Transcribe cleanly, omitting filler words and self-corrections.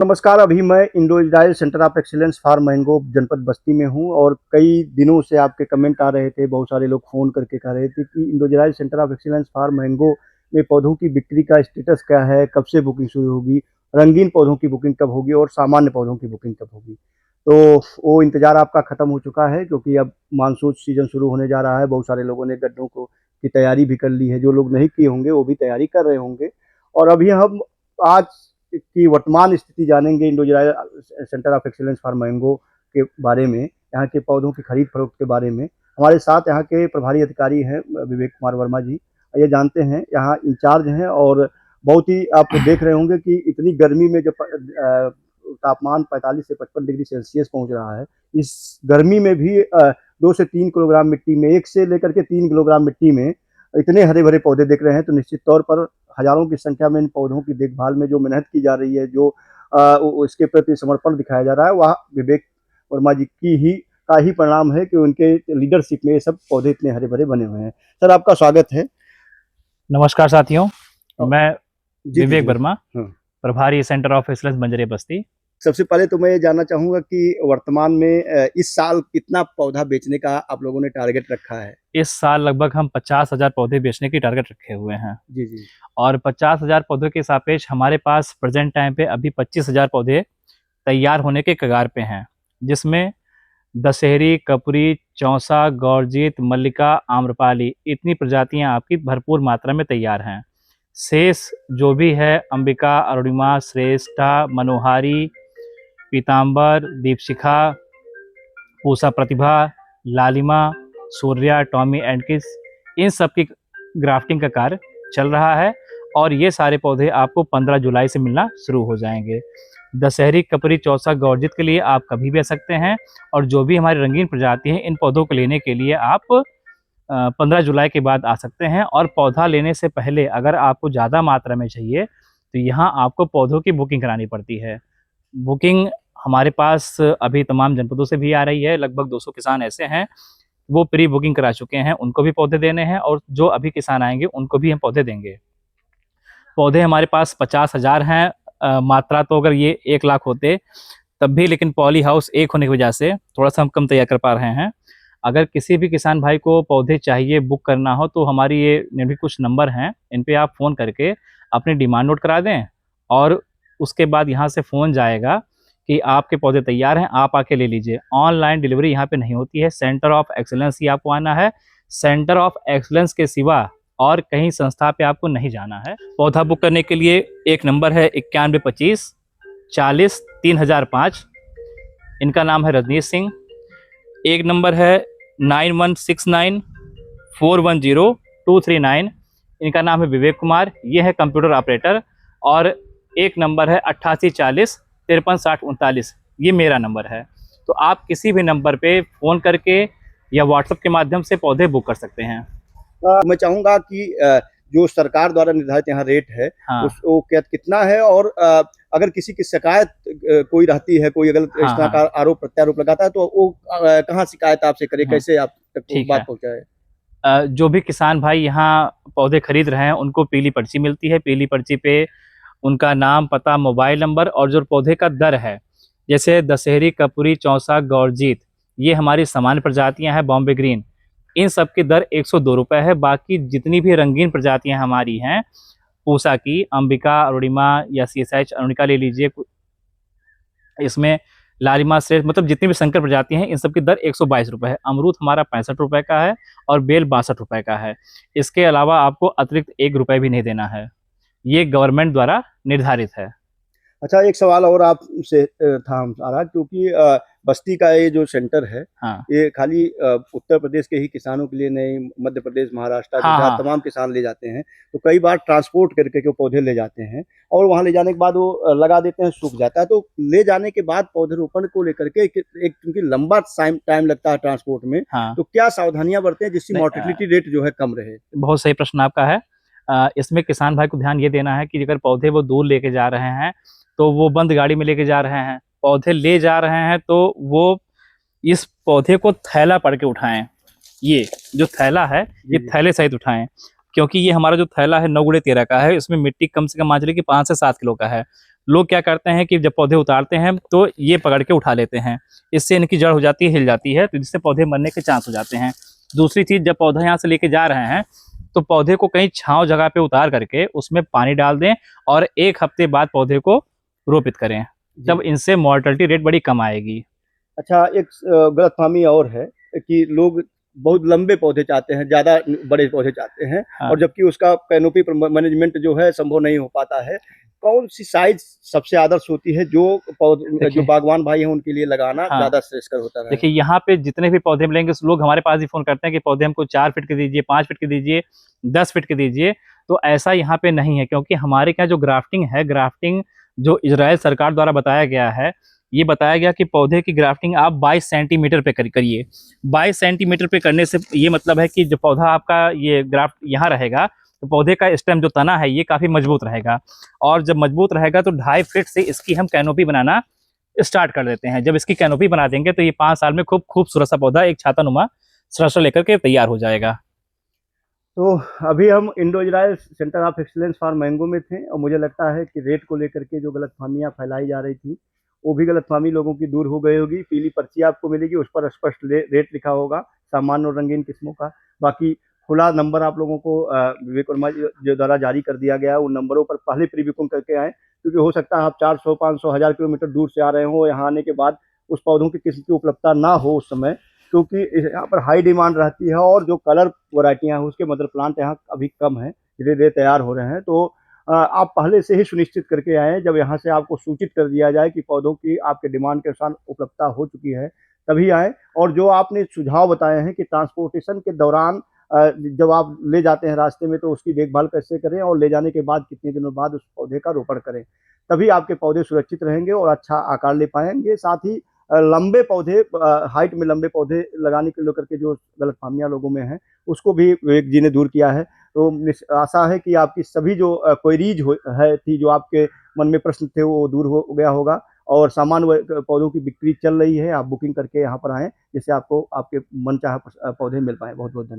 नमस्कार। अभी मैं Indo Israel centre of excellence for mango जनपद बस्ती में हूँ और कई दिनों से आपके कमेंट आ रहे थे, बहुत सारे लोग फ़ोन करके कह रहे थे कि Indo Israel centre of excellence for mango में पौधों की बिक्री का स्टेटस क्या है, कब से बुकिंग शुरू होगी, रंगीन पौधों की बुकिंग कब होगी और सामान्य पौधों की बुकिंग कब होगी। तो वो इंतज़ार आपका ख़त्म हो चुका है क्योंकि अब मानसून सीज़न शुरू होने जा रहा है। बहुत सारे लोगों ने गड्ढों को की तैयारी भी कर ली है, जो लोग नहीं किए होंगे वो भी तैयारी कर रहे होंगे। और अभी हम आज की वर्तमान स्थिति जानेंगे Indo Israel centre of excellence for mango के बारे में, यहाँ के पौधों की खरीद फरोख्त के बारे में। हमारे साथ यहाँ के प्रभारी अधिकारी हैं विवेक कुमार वर्मा जी। ये जानते हैं, यहाँ इंचार्ज हैं और बहुत ही आप देख रहे होंगे कि इतनी गर्मी में जब तापमान 45 से 55 डिग्री सेल्सियस पहुँच रहा है, इस गर्मी में भी 2 से 3 किलोग्राम मिट्टी में, 1 से लेकर के 3 किलोग्राम मिट्टी में इतने हरे भरे पौधे दिख रहे हैं, तो निश्चित तौर पर हजारों की संख्या में इन पौधों की देखभाल में जो मेहनत की जा रही है, जो इसके प्रति समर्पण दिखाया जा रहा है, वह विवेक वर्मा जी की ही का ही परिणाम है कि उनके लीडरशिप में ये सब पौधे इतने हरे भरे बने हुए हैं। सर, आपका स्वागत है। नमस्कार साथियों, मैं विवेक वर्मा, हाँ। प्रभारी सेंटर ऑफ एक्सीलेंस बंजरे बस्ती। सबसे पहले तो मैं ये जानना चाहूँगा कि वर्तमान में इस साल कितना पौधा बेचने का आप लोगों ने टारगेट रखा है? इस साल लगभग हम 50,000 पौधे बेचने की टारगेट रखे हुए हैं। जी, जी। और 50,000 पौधों के सापेक्ष हमारे पास प्रेजेंट टाइम पे अभी 25,000 पौधे तैयार होने के कगार पे हैं, जिसमें दशहरी, कपूरी, चौसा, गौरजीत, मल्लिका, आम्रपाली इतनी प्रजातियां आपकी भरपूर मात्रा में तैयार हैं। शेष जो भी है अंबिका, अरुणिमा, श्रेष्ठा, मनोहारी, पीतांबर, दीपशिखा, पूसा प्रतिभा, लालिमा, सूर्या, टॉमी एंड किस, इन सब की ग्राफ्टिंग का कार्य चल रहा है और ये सारे पौधे आपको 15 जुलाई से मिलना शुरू हो जाएंगे। दशहरी, कपरी, चौसा, गौरजित के लिए आप कभी भी आ सकते हैं और जो भी हमारी रंगीन प्रजाति है इन पौधों को लेने के लिए आप 15 जुलाई के बाद आ सकते हैं। और पौधा लेने से पहले अगर आपको ज़्यादा मात्रा में चाहिए तो यहाँ आपको पौधों की बुकिंग करानी पड़ती है। बुकिंग हमारे पास अभी तमाम जनपदों से भी आ रही है। लगभग 200 किसान ऐसे हैं वो प्री बुकिंग करा चुके हैं, उनको भी पौधे देने हैं और जो अभी किसान आएंगे उनको भी हम पौधे देंगे। पौधे हमारे पास 50,000 हैं। मात्रा तो अगर ये 1 लाख होते तब भी, लेकिन पॉली हाउस एक होने की वजह से थोड़ा सा हम कम तैयार कर पा रहे हैं। अगर किसी भी किसान भाई को पौधे चाहिए, बुक करना हो, तो हमारी ये भी कुछ नंबर हैं, इन पे आप फ़ोन करके अपनी डिमांड नोट करा दें और उसके बाद यहाँ से फ़ोन जाएगा कि आपके पौधे तैयार हैं, आप आके ले लीजिए। ऑनलाइन डिलीवरी यहाँ पे नहीं होती है, सेंटर ऑफ एक्सीलेंस ही आपको आना है। सेंटर ऑफ एक्सीलेंस के सिवा और कहीं संस्था पे आपको नहीं जाना है। पौधा बुक करने के लिए एक नंबर है 9125 40 3005। इनका नाम है रजनीश सिंह। एक नंबर है 9169 410 239। इनका नाम है विवेक कुमार, ये है कंप्यूटर ऑपरेटर। और एक नंबर है 8840 53 60 39, ये मेरा नंबर है। तो आप किसी भी नंबर पे फ़ोन करके या व्हाट्सएप के माध्यम से पौधे बुक कर सकते हैं। मैं चाहूँगा कि जो सरकार द्वारा निर्धारित यहाँ रेट है, हाँ। वो क्या कितना है और अगर किसी की शिकायत कोई रहती है, कोई अगर इस तरह का आरोप प्रत्यारोप लगाता है तो वो कहाँ शिकायत आपसे करे, कैसे आप तक बात पहुँचाए? जो भी किसान भाई यहाँ पौधे खरीद रहे हैं उनको पीली पर्ची मिलती है। पीली पर्ची पे उनका नाम, पता, मोबाइल नंबर और जो पौधे का दर है, जैसे दशहरी, कपूरी, चौसा, गौरजीत, ये हमारी सामान्य प्रजातियां हैं, बॉम्बे ग्रीन, इन सब की दर 102 रुपये है। बाकी जितनी भी रंगीन प्रजातियां हमारी हैं, पूसा की, अंबिका, अरुणिमा या CSH अरुणिका ले लीजिए, इसमें लालिमा से, मतलब जितनी भी संकर प्रजाति हैं इन सब की दर 122 रुपये है। अमरूद हमारा 65 रुपये का है और बेल 62 रुपये का है। इसके अलावा आपको अतिरिक्त 1 रुपये भी नहीं देना है, ये गवर्नमेंट द्वारा निर्धारित है। अच्छा, एक सवाल और आपसे था हमारा, क्योंकि बस्ती का ये जो सेंटर है, हाँ। ये खाली उत्तर प्रदेश के ही किसानों के लिए नहीं, मध्य प्रदेश, महाराष्ट्र, गुजरात तमाम किसान ले जाते हैं। तो कई बार ट्रांसपोर्ट करके के पौधे ले जाते हैं और वहाँ ले जाने के बाद वो लगा देते हैं, सूख जाता है। तो ले जाने के बाद पौधरोपण को लेकर के एक क्योंकि लंबा टाइम लगता है ट्रांसपोर्ट में, तो क्या सावधानियां बरतें जिससे मोर्टेलिटी रेट जो है कम रहे? बहुत सही प्रश्न आपका है। इसमें किसान भाई को ध्यान ये देना है कि अगर पौधे वो दूर लेके जा रहे हैं तो वो बंद गाड़ी में लेके जा रहे हैं, पौधे ले जा रहे हैं तो वो इस पौधे को थैला पढ़ के उठाएं। ये जो थैला है ये थैले सहित उठाएं, क्योंकि ये हमारा जो थैला है 9 × 13 का है। इसमें मिट्टी कम से कम मान चलिए कि 5 से 7 किलो का है। लोग क्या करते हैं कि जब पौधे उतारते हैं तो ये पकड़ के उठा लेते हैं, इससे इनकी जड़ हो जाती है, हिल जाती है, तो जिससे पौधे मरने के चांस हो जाते हैं। दूसरी चीज़, जब पौधा यहाँ से लेके जा रहे हैं तो पौधे को कहीं छांव जगह पे उतार करके उसमें पानी डाल दें और 1 हफ्ते बाद पौधे को रोपित करें, तब इनसे मॉर्टेलिटी रेट बड़ी कम आएगी। अच्छा, एक गलतफहमी और है कि लोग बहुत लंबे पौधे चाहते हैं, ज़्यादा बड़े पौधे चाहते हैं, हाँ। और जबकि उसका कैनोपी मैनेजमेंट जो है संभव नहीं हो पाता है। कौन सी साइज सबसे आदर्श होती है जो जो देखिए, बागवान भाई हैं उनके लिए लगाना हाँ, ज़्यादा श्रेयस्कर होता है? देखिए यहाँ पे जितने भी पौधे मिलेंगे लोग हमारे पास ही फ़ोन करते हैं कि पौधे हमको 4 फीट के दीजिए, 5 फीट के दीजिए, 10 फीट के दीजिए। तो ऐसा यहाँ पे नहीं है, क्योंकि हमारे यहाँ जो ग्राफ्टिंग है, ग्राफ्टिंग जो इज़राइल सरकार द्वारा बताया गया है, ये बताया गया कि पौधे की ग्राफ्टिंग आप 22 सेंटीमीटर पे करिए। 22 सेंटीमीटर पे करने से ये मतलब है कि जो पौधा आपका ये ग्राफ्ट यहाँ रहेगा, तो पौधे का स्टेम जो तना है ये काफ़ी मजबूत रहेगा, और जब मजबूत रहेगा तो 2.5 फीट से इसकी हम कैनोपी बनाना स्टार्ट कर देते हैं। जब इसकी कैनोपी बना देंगे तो ये 5 साल में खूब खूबसूरत सा पौधा एक छातानुमा संरचना लेकर के तैयार हो जाएगा। तो अभी हम Indo Israel centre of excellence for mango में थे, और मुझे लगता है कि रेट को लेकर के जो गलतफहमियां फैलाई जा रही थी, वो भी गलतफहमी लोगों की दूर हो गई होगी। पीली पर्ची आपको मिलेगी, उस पर स्पष्ट रेट लिखा होगा, सामान्य और रंगीन किस्मों का। बाकी खुला नंबर आप लोगों को विवेक वर्मा जो द्वारा जारी कर दिया गया है, उन नंबरों पर पहले प्री बुकिंग करके आएँ, क्योंकि हो सकता है आप 400, 500, 1000 किलोमीटर दूर से आ रहे हो, यहाँ आने के बाद उस पौधों की किस्म की उपलब्धता ना हो उस समय, क्योंकि यहाँ पर हाई डिमांड रहती है, और जो कलर वैरायटियाँ हैं उसके मदर प्लांट यहाँ अभी कम हैं, धीरे-धीरे तैयार हो रहे हैं। तो आप पहले से ही सुनिश्चित करके आएँ, जब यहाँ से आपको सूचित कर दिया जाए कि पौधों की आपके डिमांड के अनुसार उपलब्धता हो चुकी है, तभी आएँ। और जो आपने सुझाव बताए हैं कि ट्रांसपोर्टेशन के दौरान जब आप ले जाते हैं रास्ते में, तो उसकी देखभाल कैसे करें, और ले जाने के बाद कितने दिनों बाद उस पौधे का रोपण करें, तभी आपके पौधे सुरक्षित रहेंगे और अच्छा आकार ले पाएँगे। साथ ही लंबे पौधे हाइट में लंबे पौधे लगाने को लेकर के जो गलतफ़हमियाँ लोगों में हैं, उसको भी विवेक जी ने दूर किया है। तो आशा है कि आपकी सभी जो क्वेरीज़ थी, जो आपके मन में प्रश्न थे, वो दूर हो गया होगा, और सामान्य पौधों की बिक्री चल रही है। आप बुकिंग करके यहाँ पर आएँ, जिससे आपको आपके मनचाहा पौधे मिल पाएँ। बहुत-बहुत धन्यवाद।